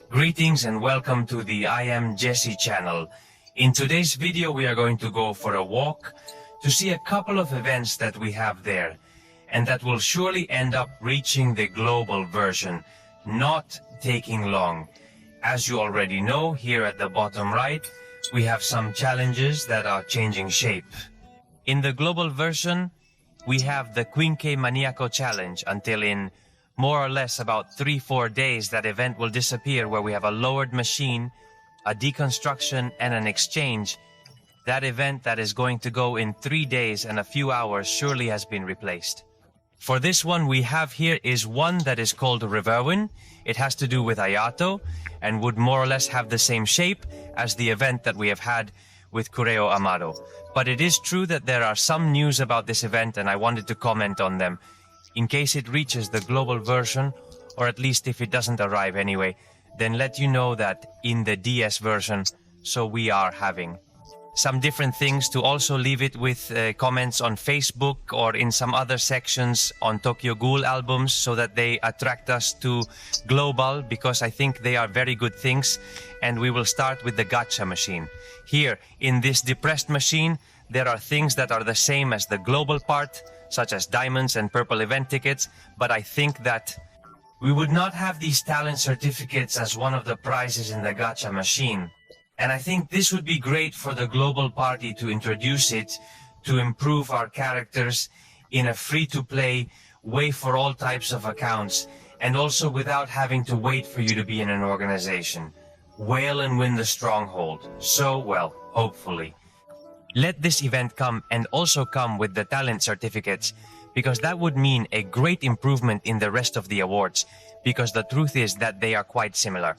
Greetings and welcome to the I Am Jaycee channel. In today's video we are going to go for a walk to see a couple of events that we have there, and that will surely end up reaching the global version, not taking long. As you already know, here at the bottom right we have some challenges that are changing shape. In the global version we have the Quinque Maniaco challenge until in more or less about 3-4 days that event will disappear, where we have a lowered machine, a deconstruction and an exchange. That event that is going to go in 3 days and a few hours surely has been replaced. For this one we have here is one that is called Rebelwing. It has to do with Ayato and would more or less have the same shape as the event that we have had with Kureo Amado. But it is true that there are some news about this event and I wanted to comment on them, in case it reaches the global version, or at least if it doesn't arrive anyway, then let you know that in the DS version, so we are having some different things to also leave it with comments on Facebook or in some other sections on Tokyo Ghoul albums, so that they attract us to global, because I think they are very good things. And we will start with the Gacha Machine. Here, in this depressed machine, there are things that are the same as the global part, such as diamonds and purple event tickets, but I think that we would not have these talent certificates as one of the prizes in the Gacha Machine. And I think this would be great for the global party to introduce it, to improve our characters in a free-to-play way for all types of accounts, and also without having to wait for you to be in an organization. Whale and win the stronghold. So, well, hopefully. Let this event come and also come with the talent certificates, because that would mean a great improvement in the rest of the awards, because the truth is that they are quite similar.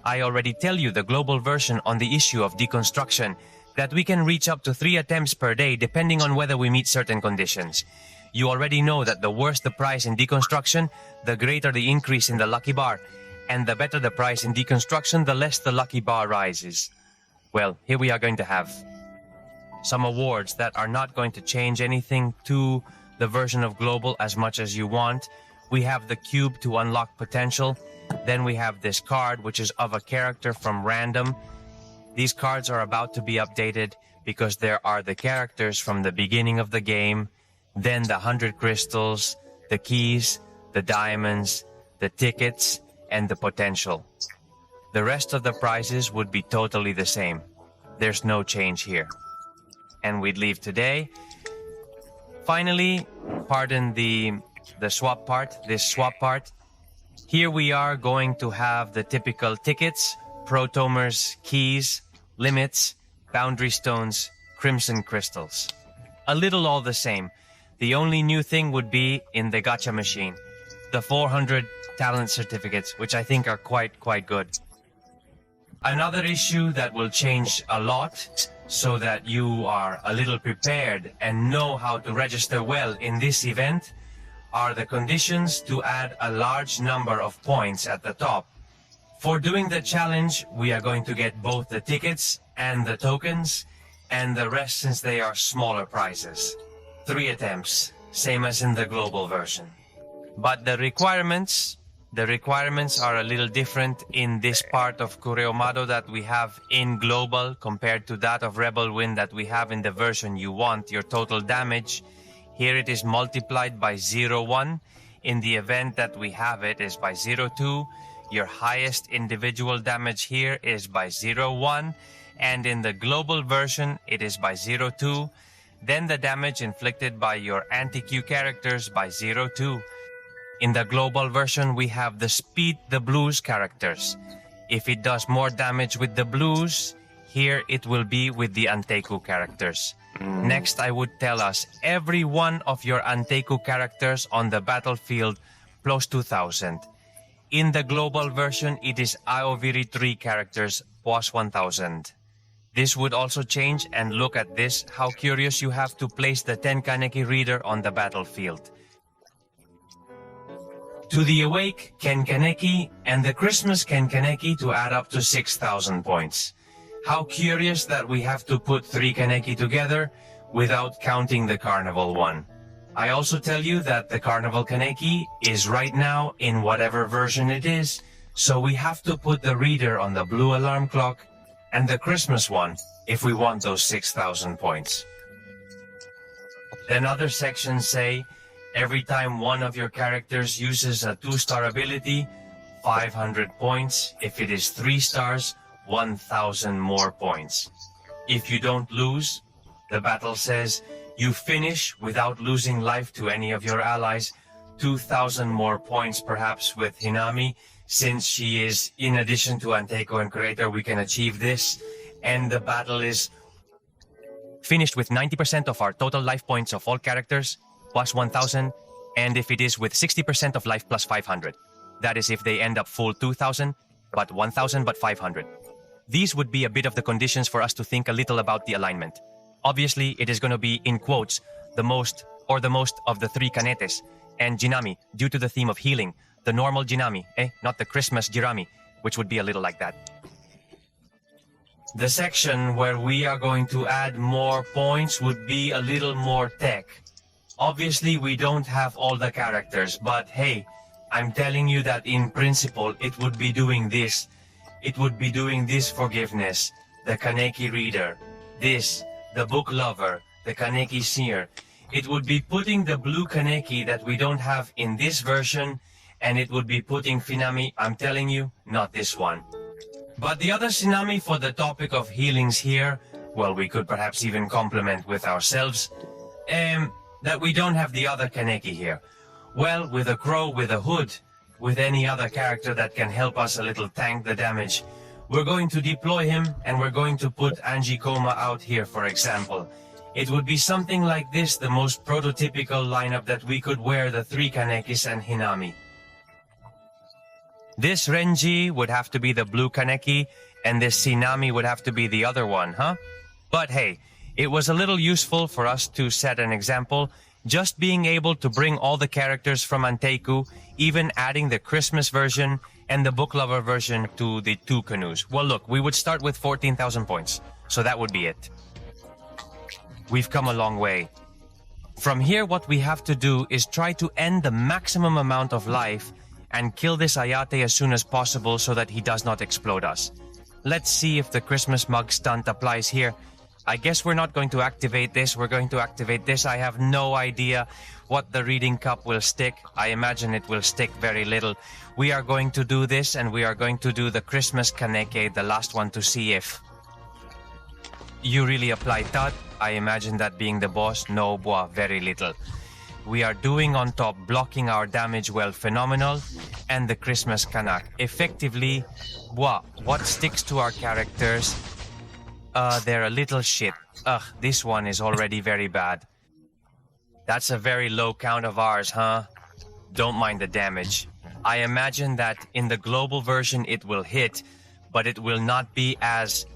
I already tell you the global version on the issue of deconstruction, that we can reach up to 3 attempts per day depending on whether we meet certain conditions. You already know that the worse the price in deconstruction, the greater the increase in the lucky bar, and the better the price in deconstruction, the less the lucky bar rises. Well, here we are going to have some awards that are not going to change anything to the version of global as much as you want. We have the cube to unlock potential. Then we have this card, which is of a character from random. These cards are about to be updated because there are the characters from the beginning of the game, then the 100 crystals, the keys, the diamonds, the tickets, and the potential. The rest of the prizes would be totally the same. There's no change here. And we'd leave today. Finally, pardon the swap part, this swap part. Here we are going to have the typical tickets, protomers, keys, limits, boundary stones, crimson crystals. A little all the same. The only new thing would be in the Gacha Machine, the 400 talent certificates, which I think are quite good. Another issue that will change a lot, so that you are a little prepared and know how to register well in this event, are the conditions to add a large number of points at the top. For doing the challenge, we are going to get both the tickets and the tokens, and the rest since they are smaller prizes. 3 attempts, same as in the global version. But the requirements are a little different in this part of Kureo Amado that we have in global compared to that of Rebelwings that we have in the version you want. Your total damage, here it is multiplied by 0.1. In the event that we have it is by 0.2. Your highest individual damage here is by 0.1. And in the global version it is by 0.2. Then the damage inflicted by your anti-Q characters by 0.2. In the global version, we have the speed, the blues characters. If it does more damage with the blues, here it will be with the Anteiku characters. Next, I would tell us every one of your Anteiku characters on the battlefield plus 2000. In the global version, it is Aoviri 3 characters plus 1000. This would also change, and look at this, how curious you have to place the Tenkaneki reader on the battlefield. To the Awake Kenkaneki and the Christmas Kenkaneki to add up to 6,000 points. How curious that we have to put 3 Kaneki together without counting the Carnival one. I also tell you that the Carnival Kaneki is right now in whatever version it is, So we have to put the reader on the blue alarm clock and the Christmas one if we want those 6,000 points. Then other sections say, every time one of your characters uses a 2-star ability, 500 points. If it is 3 stars, 1,000 more points. If you don't lose, the battle says, you finish without losing life to any of your allies, 2,000 more points perhaps with Hinami. Since she is, in addition to Anteiko and Creator, we can achieve this. And the battle is finished with 90% of our total life points of all characters, plus 1,000. And if it is with 60% of life plus 500. That is if they end up full 2,000, but 1,000, but 500. These would be a bit of the conditions for us to think a little about the alignment. Obviously, it is going to be, in quotes, the most of the 3 kanetes, and Jinami, due to the theme of healing, the normal Jinami, not the Christmas Jirami, which would be a little like that. The section where we are going to add more points would be a little more tech. Obviously, we don't have all the characters, but hey, I'm telling you that in principle, it would be doing this. It would be doing this forgiveness, the Kaneki reader, this, the book lover, the Kaneki seer. It would be putting the blue Kaneki that we don't have in this version, and it would be putting Finami, I'm telling you, not this one. But the other Tsunami for the topic of healings here, well, we could perhaps even complement with ourselves, that we don't have the other Kaneki here. Well, with a crow with a hood, with any other character that can help us a little tank the damage, we're going to deploy him and we're going to put Anji Koma out here, for example. It would be something like this, the most prototypical lineup that we could wear the 3 Kanekis and Hinami. This Renji would have to be the blue Kaneki, and this Tsunami would have to be the other one, huh? But hey, it was a little useful for us to set an example, just being able to bring all the characters from Anteiku, even adding the Christmas version and the book lover version to the 2 canoes. Well, look, we would start with 14,000 points, so that would be it. We've come a long way. From here, what we have to do is try to end the maximum amount of life and kill this Ayate as soon as possible so that he does not explode us. Let's see if the Christmas mug stunt applies here. I guess we're not going to activate this. We're going to activate this. I have no idea what the reading cup will stick. I imagine it will stick very little. We are going to do this, and we are going to do the Christmas Kaneke, the last one, to see if you really apply that. I imagine that being the boss. No, boah, very little. We are doing on top, blocking our damage well, phenomenal, and the Christmas Kanak. Effectively, boah, what sticks to our characters? They're a little shit. Ugh, this one is already very bad. That's a very low count of ours, huh? Don't mind the damage. I imagine that in the global version it will hit, but it will not be as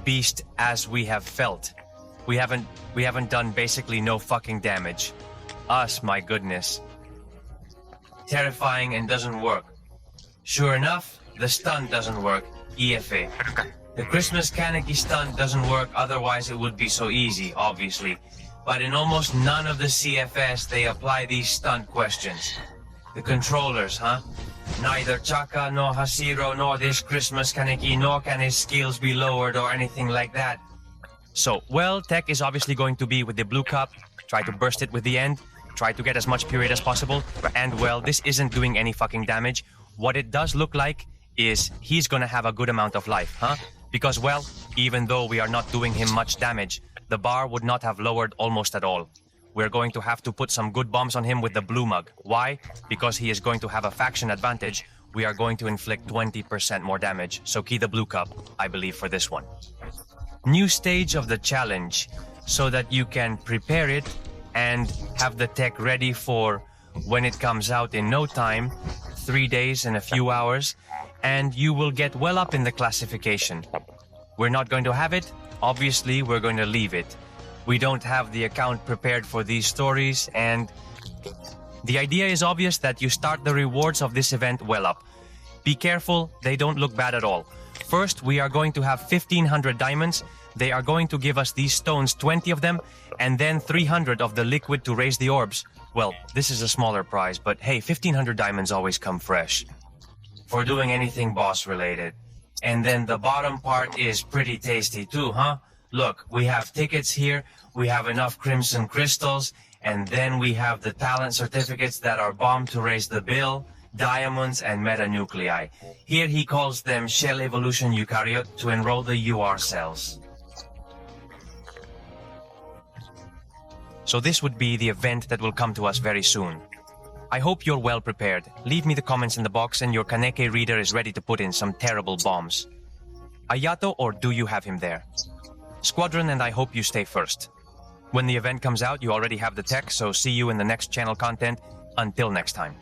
beast as we have felt. We haven't done basically no fucking damage. Us, my goodness. Terrifying and doesn't work. Sure enough, the stun doesn't work. EFA. The Christmas Kaneki stunt doesn't work, otherwise it would be so easy, obviously. But in almost none of the CFS, they apply these stunt questions. The controllers, huh? Neither Chaka, nor Hashiro, nor this Christmas Kaneki, nor can his skills be lowered or anything like that. So, well, tech is obviously going to be with the blue cup. Try to burst it with the end. Try to get as much period as possible. And, well, this isn't doing any fucking damage. What it does look like is he's gonna have a good amount of life, huh? Because, well, even though we are not doing him much damage, the bar would not have lowered almost at all. We're going to have to put some good bombs on him with the blue mug. Why? Because he is going to have a faction advantage. We are going to inflict 20% more damage. So key the blue cup, I believe, for this one. New stage of the challenge, so that you can prepare it and have the tech ready for when it comes out in no time, 3 days and a few hours, and you will get well up in the classification. We're not going to have it. Obviously, we're going to leave it. We don't have the account prepared for these stories, and the idea is obvious that you start the rewards of this event well up. Be careful, they don't look bad at all. First, we are going to have 1,500 diamonds. They are going to give us these stones, 20 of them, and then 300 of the liquid to raise the orbs. Well, this is a smaller prize, but hey, 1,500 diamonds always come fresh. for doing anything boss related. And then the bottom part is pretty tasty too, huh? Look, we have tickets here, we have enough crimson crystals, and then we have the talent certificates that are bombed to raise the bill, diamonds, and metanuclei. Here he calls them shell evolution eukaryote to enroll the UR cells. So this would be the event that will come to us very soon. I hope you're well prepared. Leave me the comments in the box and your Kaneki reader is ready to put in some terrible bombs. Ayato, or do you have him there? Squadron, and I hope you stay first. When the event comes out, you already have the tech, so see you in the next channel content. Until next time.